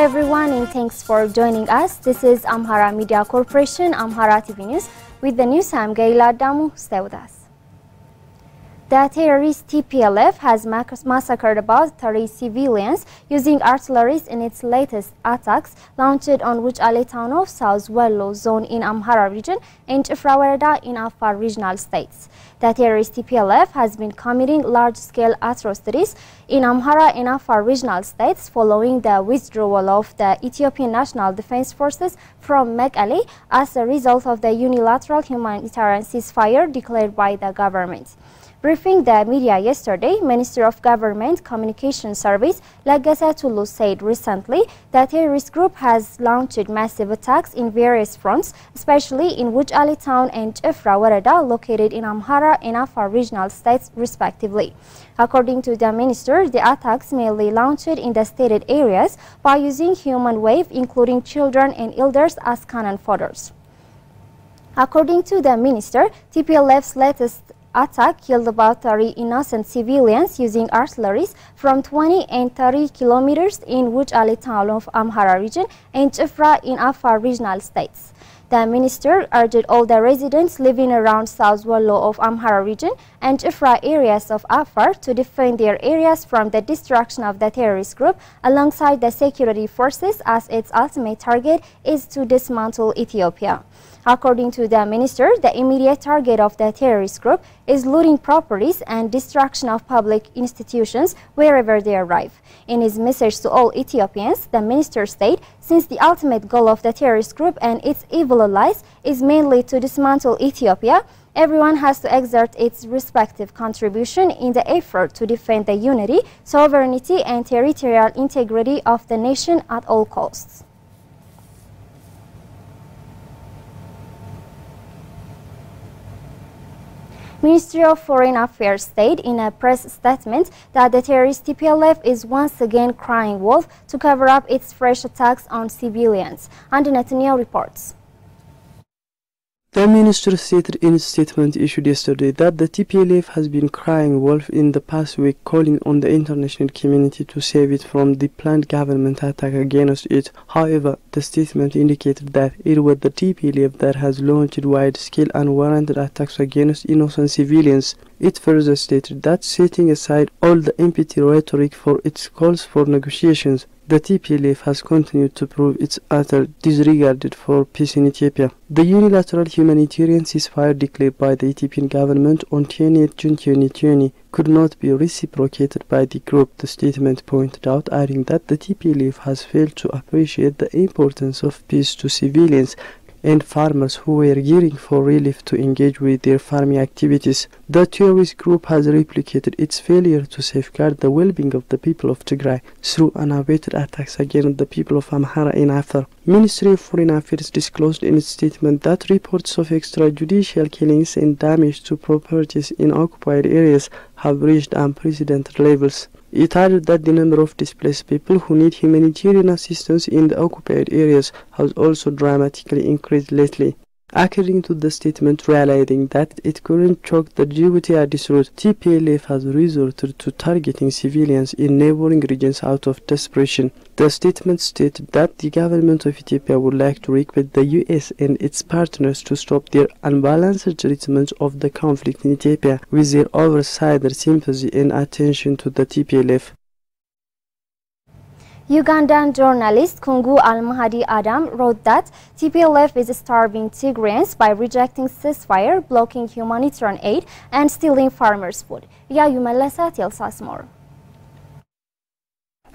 everyone, and thanks for joining us. This is Amhara Media Corporation, Amhara TV News. With the news, I'm Gaila Damu. Stay with us. The terrorist TPLF has massacred about 30 civilians using artillery in its latest attacks launched on Wuchale town of South Wello zone in Amhara region and Ifrawerda in Afar regional states. The terrorist TPLF has been committing large-scale atrocities in Amhara and Afar regional states following the withdrawal of the Ethiopian National Defense Forces from Mekelle as a result of the unilateral humanitarian ceasefire declared by the government. Briefing the media yesterday, Minister of Government Communication Service Lagasa Tulu said recently that the terrorist group has launched massive attacks in various fronts, especially in Wuchale town and Ifra Warada, located in Amhara and Afar regional states respectively. According to the minister, the attacks mainly launched in the stated areas by using human wave, including children and elders as cannon fodders. According to the minister, TPLF's latest attack killed about 30 innocent civilians using artillery from 20 and 30 kilometers in Wuchale town of Amhara region and Ifra in Afar regional states. The minister urged all the residents living around South Wello of Amhara region and Ifra areas of Afar to defend their areas from the destruction of the terrorist group alongside the security forces, as its ultimate target is to dismantle Ethiopia. According to the minister, the immediate target of the terrorist group is looting properties and destruction of public institutions wherever they arrive. In his message to all Ethiopians, the minister stated, since the ultimate goal of the terrorist group and its evil allies is mainly to dismantle Ethiopia, everyone has to exert its respective contribution in the effort to defend the unity, sovereignty and territorial integrity of the nation at all costs. Ministry of Foreign Affairs stated in a press statement that the terrorist TPLF is once again crying wolf to cover up its fresh attacks on civilians. And Netanyahu reports. The minister stated in a statement issued yesterday that the TPLF has been crying wolf in the past week, calling on the international community to save it from the planned government attack against it. However, the statement indicated that it was the TPLF that has launched wide-scale unwarranted attacks against innocent civilians. It further stated that, setting aside all the empty rhetoric for its calls for negotiations, the TPLF has continued to prove its utter disregard for peace in Ethiopia. The unilateral humanitarian ceasefire declared by the Ethiopian government on 28 June 2020 could not be reciprocated by the group, the statement pointed out, adding that the TPLF has failed to appreciate the importance of peace to civilians and farmers who were gearing for relief to engage with their farming activities. The terrorist group has replicated its failure to safeguard the well-being of the people of Tigray through unabated attacks against the people of Amhara and Afar. Ministry of Foreign Affairs disclosed in its statement that reports of extrajudicial killings and damage to properties in occupied areas have reached unprecedented levels. It added that the number of displaced people who need humanitarian assistance in the occupied areas has also dramatically increased lately. According to the statement, realizing that it couldn't choke the Djibouti Addis route, TPLF has resorted to targeting civilians in neighboring regions out of desperation. The statement stated that the government of Ethiopia would like to request the US and its partners to stop their unbalanced treatment of the conflict in Ethiopia with their oversider sympathy and attention to the TPLF. Ugandan journalist Kungu Al-Mahdi Adam wrote that TPLF is starving Tigrayans by rejecting ceasefire, blocking humanitarian aid, and stealing farmers' food. Yayu Melesa tells us more.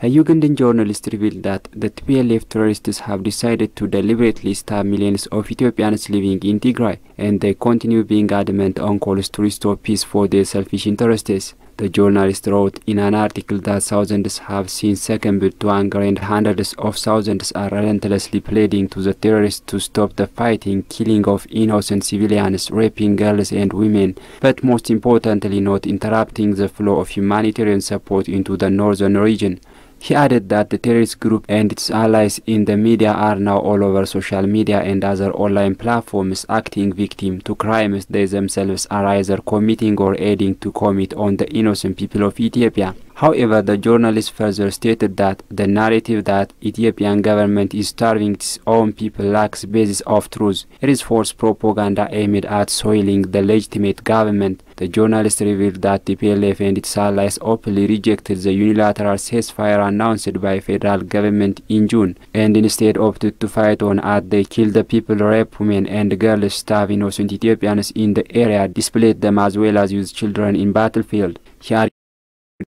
A Ugandan journalist revealed that the TPLF terrorists have decided to deliberately starve millions of Ethiopians living in Tigray, and they continue being adamant on calls to restore peace for their selfish interests. The journalist wrote in an article that thousands have since succumbed to anger and hundreds of thousands are relentlessly pleading to the terrorists to stop the fighting, killing of innocent civilians, raping girls and women, but most importantly not interrupting the flow of humanitarian support into the northern region. He added that the terrorist group and its allies in the media are now all over social media and other online platforms acting victim to crimes they themselves are either committing or aiding to commit on the innocent people of Ethiopia. However, the journalist further stated that the narrative that Ethiopian government is starving its own people lacks basis of truth. It is false propaganda aimed at soiling the legitimate government. The journalist revealed that the TPLF and its allies openly rejected the unilateral ceasefire announced by federal government in June, and instead opted to fight on as they killed the people, rape women and girls, starve innocent Ethiopians in the area, displayed them as well as use children in battlefield. He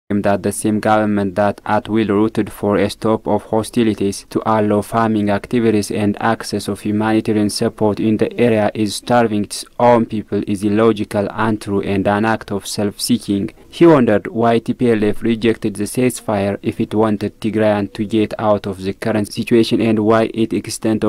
that the same government that at will rooted for a stop of hostilities to allow farming activities and access of humanitarian support in the area is starving its own people is illogical, untrue and an act of self-seeking. He wondered why TPLF rejected the ceasefire if it wanted Tigrayan to get out of the current situation and why it extends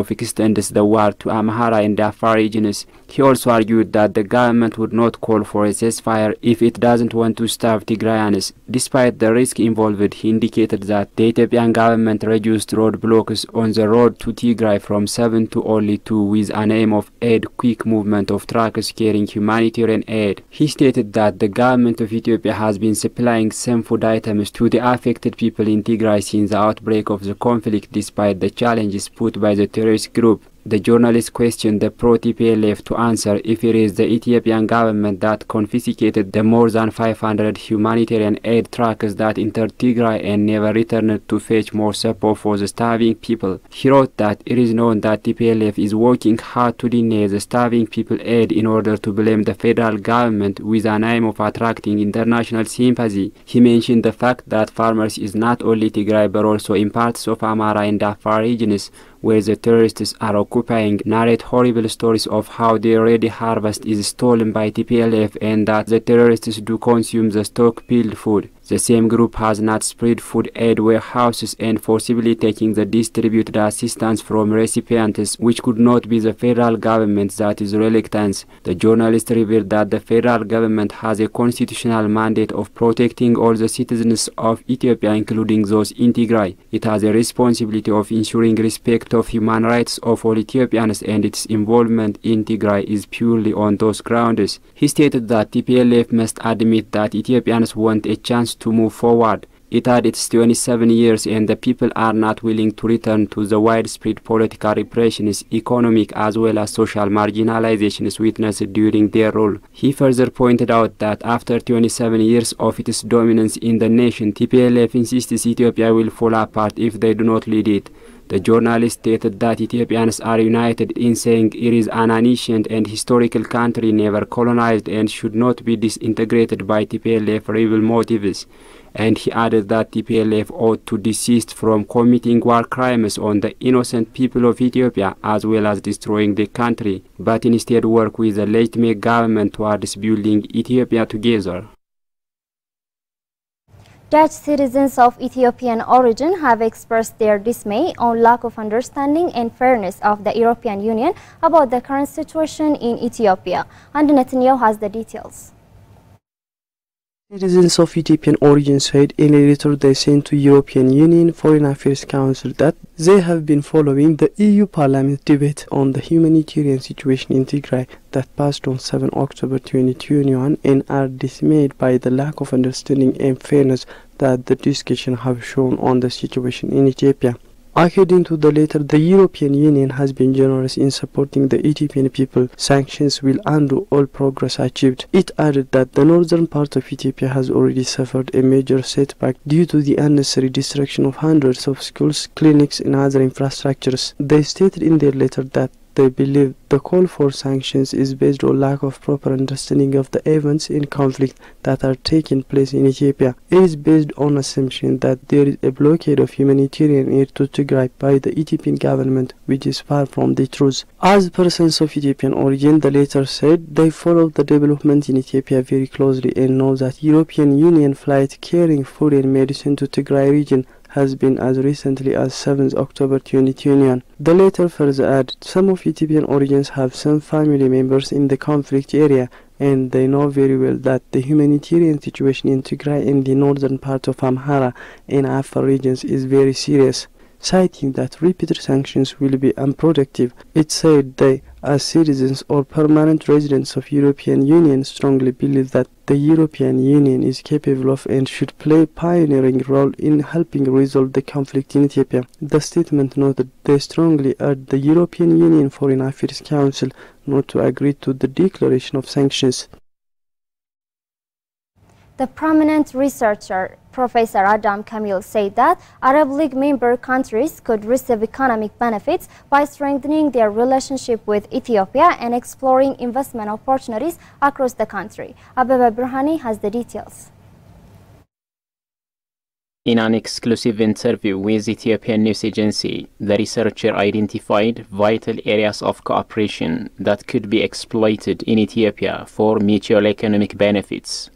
the war to Amhara and Afar regions. He also argued that the government would not call for a ceasefire if it doesn't want to starve Tigrayans. Despite the risk involved, he indicated that the Ethiopian government reduced roadblocks on the road to Tigray from 7 to only 2 with an aim of quick movement of trucks carrying humanitarian aid. He stated that the government of Ethiopia has been supplying some food items to the affected people in Tigray since the outbreak of the conflict despite the challenges put by the terrorist group. The journalist questioned the pro-TPLF to answer if it is the Ethiopian government that confiscated the more than 500 humanitarian aid trucks that entered Tigray and never returned to fetch more support for the starving people. He wrote that it is known that TPLF is working hard to deny the starving people aid in order to blame the federal government with an aim of attracting international sympathy. He mentioned the fact that farmers is not only Tigray but also in parts of Amhara and Afar regions where the terrorists are occupying, narrate horrible stories of how their ready harvest is stolen by TPLF and that the terrorists do consume the stockpiled food. The same group has not spread food aid warehouses and forcibly taking the distributed assistance from recipients, which could not be the federal government that is reluctant. The journalist revealed that the federal government has a constitutional mandate of protecting all the citizens of Ethiopia, including those in Tigray. It has a responsibility of ensuring respect of human rights of all Ethiopians, and its involvement in Tigray is purely on those grounds. He stated that TPLF must admit that Ethiopians want a chance to move forward. It had its 27 years and the people are not willing to return to the widespread political repressions, economic as well as social marginalizations witnessed during their rule. He further pointed out that after 27 years of its dominance in the nation, TPLF insists Ethiopia will fall apart if they do not lead it. The journalist stated that Ethiopians are united in saying it is an ancient and historical country never colonized and should not be disintegrated by TPLF rebel motives. And he added that TPLF ought to desist from committing war crimes on the innocent people of Ethiopia as well as destroying the country, but instead work with the legitimate government towards building Ethiopia together. Dutch citizens of Ethiopian origin have expressed their dismay on lack of understanding and fairness of the European Union about the current situation in Ethiopia. And Netanyahu has the details. Citizens of Ethiopian origin said in a letter they sent to European Union Foreign Affairs Council that they have been following the EU Parliament debate on the humanitarian situation in Tigray that passed on 7 October 2021 and are dismayed by the lack of understanding and fairness that the discussion have shown on the situation in Ethiopia. According to the letter, the European Union has been generous in supporting the Ethiopian people. Sanctions will undo all progress achieved. It added that the northern part of Ethiopia has already suffered a major setback due to the unnecessary destruction of hundreds of schools, clinics and other infrastructures. They stated in their letter that they believe the call for sanctions is based on lack of proper understanding of the events in conflict that are taking place in Ethiopia. It is based on assumption that there is a blockade of humanitarian aid to Tigray by the Ethiopian government, which is far from the truth. As persons of Ethiopian origin, the letter said they follow the development in Ethiopia very closely and know that European Union flight carrying food and medicine to Tigray region has been as recently as 7 October 2021. The letter further added, some of Ethiopian origins have some family members in the conflict area, and they know very well that the humanitarian situation in Tigray and the northern part of Amhara and Afar regions is very serious. Citing that repeated sanctions will be unproductive, it said they, as citizens or permanent residents of European Union, strongly believe that the European Union is capable of and should play a pioneering role in helping resolve the conflict in Ethiopia. The statement noted they strongly urged the European Union Foreign Affairs Council not to agree to the declaration of sanctions. The prominent researcher Professor Adam Kamil said that Arab League member countries could receive economic benefits by strengthening their relationship with Ethiopia and exploring investment opportunities across the country. Abeba Burhani has the details. In an exclusive interview with Ethiopian news agency, the researcher identified vital areas of cooperation that could be exploited in Ethiopia for mutual economic benefits.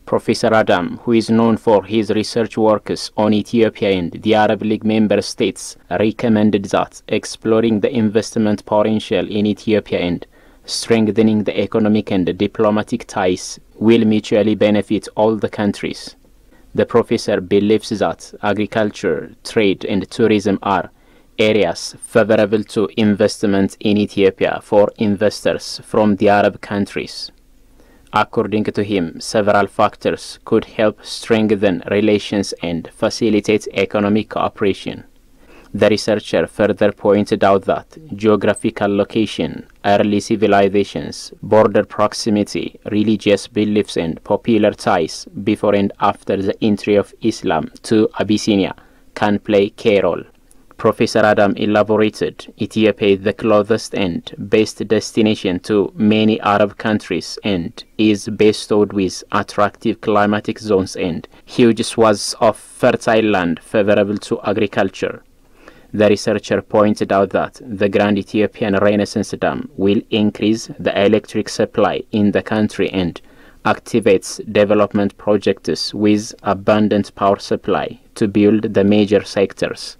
Professor Adam, who is known for his research works on Ethiopia and the Arab League member states, recommended that exploring the investment potential in Ethiopia and strengthening the economic and diplomatic ties will mutually benefit all the countries. The professor believes that agriculture, trade and tourism are areas favorable to investment in Ethiopia for investors from the Arab countries. According to him, several factors could help strengthen relations and facilitate economic cooperation. The researcher further pointed out that geographical location, early civilizations, border proximity, religious beliefs and popular ties before and after the entry of Islam to Abyssinia can play a key role. Professor Adam elaborated, Ethiopia is the closest and best destination to many Arab countries and is bestowed with attractive climatic zones and huge swaths of fertile land favorable to agriculture. The researcher pointed out that the Grand Ethiopian Renaissance Dam will increase the electric supply in the country and activates development projects with abundant power supply to build the major sectors.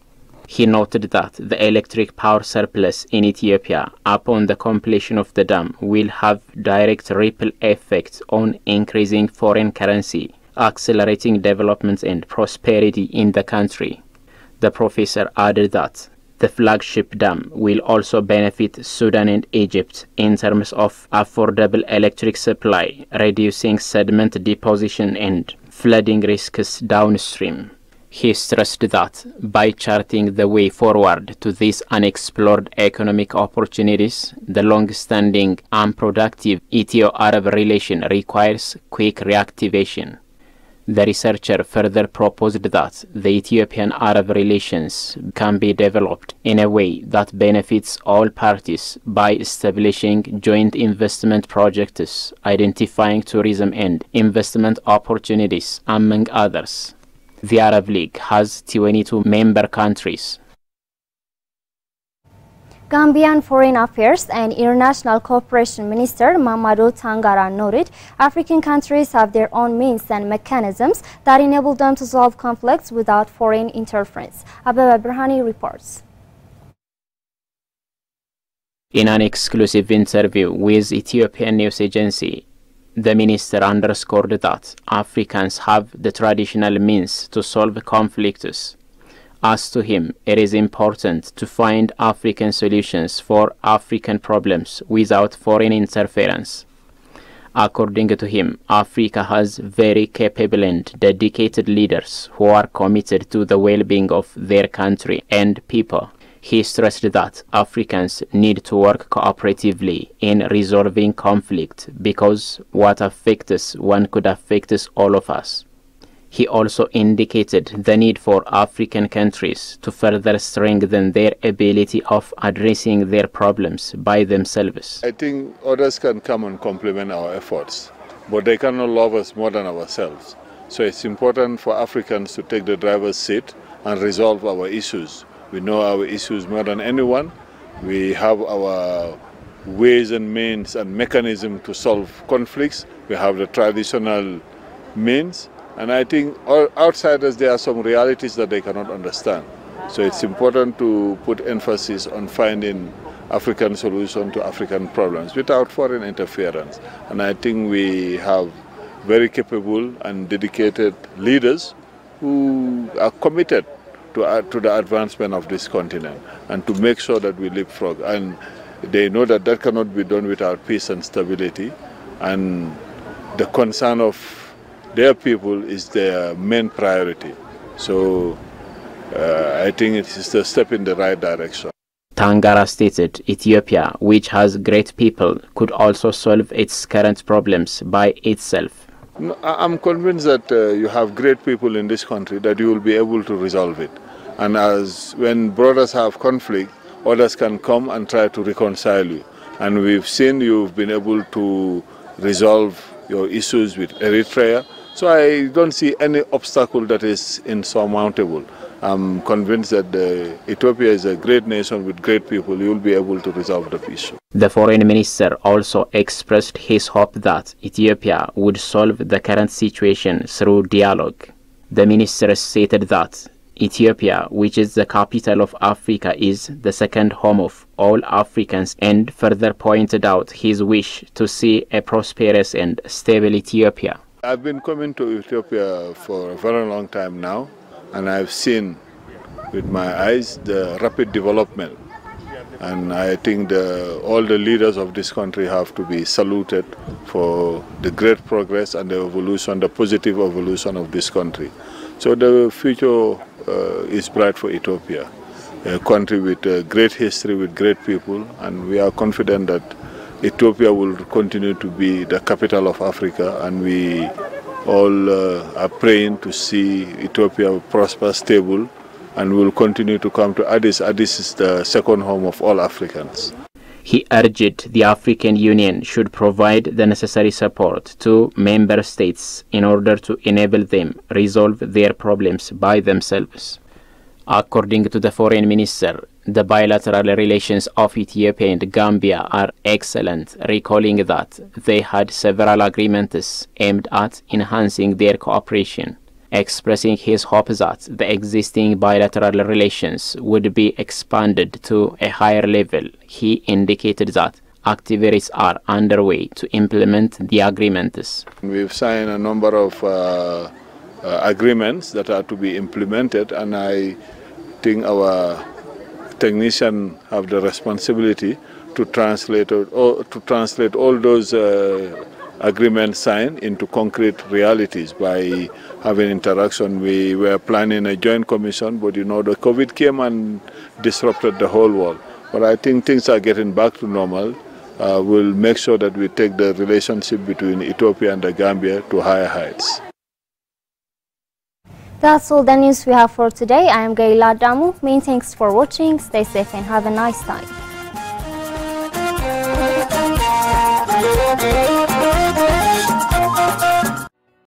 He noted that the electric power surplus in Ethiopia upon the completion of the dam will have direct ripple effects on increasing foreign currency, accelerating development and prosperity in the country. The professor added that the flagship dam will also benefit Sudan and Egypt in terms of affordable electric supply, reducing sediment deposition and flooding risks downstream. He stressed that by charting the way forward to these unexplored economic opportunities, the long-standing unproductive Ethio-Arab relation requires quick reactivation. The researcher further proposed that the Ethiopian-Arab relations can be developed in a way that benefits all parties by establishing joint investment projects, identifying tourism and investment opportunities, among others. The Arab League has 22 member countries. Gambian Foreign Affairs and International Cooperation Minister Mamadou Tangara noted African countries have their own means and mechanisms that enable them to solve conflicts without foreign interference. Abeba Burhani reports. In an exclusive interview with Ethiopian news agency, the minister underscored that Africans have the traditional means to solve conflicts. As to him, it is important to find African solutions for African problems without foreign interference. According to him, Africa has very capable and dedicated leaders who are committed to the well-being of their country and people. He stressed that Africans need to work cooperatively in resolving conflict because what affects one could affect all of us. He also indicated the need for African countries to further strengthen their ability of addressing their problems by themselves. I think others can come and complement our efforts, but they cannot love us more than ourselves. So it's important for Africans to take the driver's seat and resolve our issues. We know our issues more than anyone. We have our ways and means and mechanisms to solve conflicts. We have the traditional means. And I think all outsiders, there are some realities that they cannot understand. So it's important to put emphasis on finding African solution to African problems without foreign interference. And I think we have very capable and dedicated leaders who are committed to the advancement of this continent and to make sure that we leapfrog. And they know that that cannot be done without peace and stability. And the concern of their people is their main priority. So I think it is a step in the right direction. Tangara stated Ethiopia, which has great people, could also solve its current problems by itself. No, I'm convinced that you have great people in this country that you will be able to resolve it. And as when brothers have conflict, others can come and try to reconcile you. And we've seen you've been able to resolve your issues with Eritrea. So I don't see any obstacle that is insurmountable. I'm convinced that Ethiopia is a great nation with great people. You will be able to resolve the issue. The foreign minister also expressed his hope that Ethiopia would solve the current situation through dialogue. The minister stated that Ethiopia, which is the capital of Africa, is the second home of all Africans, and further pointed out his wish to see a prosperous and stable Ethiopia. I've been coming to Ethiopia for a very long time now, and I've seen with my eyes the rapid development. And I think all the leaders of this country have to be saluted for the great progress and the evolution, the positive evolution of this country. So the future is bright for Ethiopia, a country with a great history, with great people, and we are confident that Ethiopia will continue to be the capital of Africa, and we all are praying to see Ethiopia prosper, stable, and will continue to come to Addis. Addis is the second home of all Africans. He urged the African Union should provide the necessary support to member states in order to enable them resolve their problems by themselves. According to the foreign minister, the bilateral relations of Ethiopia and Gambia are excellent, recalling that they had several agreements aimed at enhancing their cooperation. Expressing his hope that the existing bilateral relations would be expanded to a higher level, he indicated that activities are underway to implement the agreements. We've signed a number of agreements that are to be implemented, and I think our technicians have the responsibility to translate all those agreements signed into concrete realities by having interaction. We were planning a joint commission, but the COVID came and disrupted the whole world. But I think things are getting back to normal. We'll make sure that we take the relationship between Ethiopia and the Gambia to higher heights. That's all the news we have for today. I am Gaila Damu. Many thanks for watching. Stay safe and have a nice time.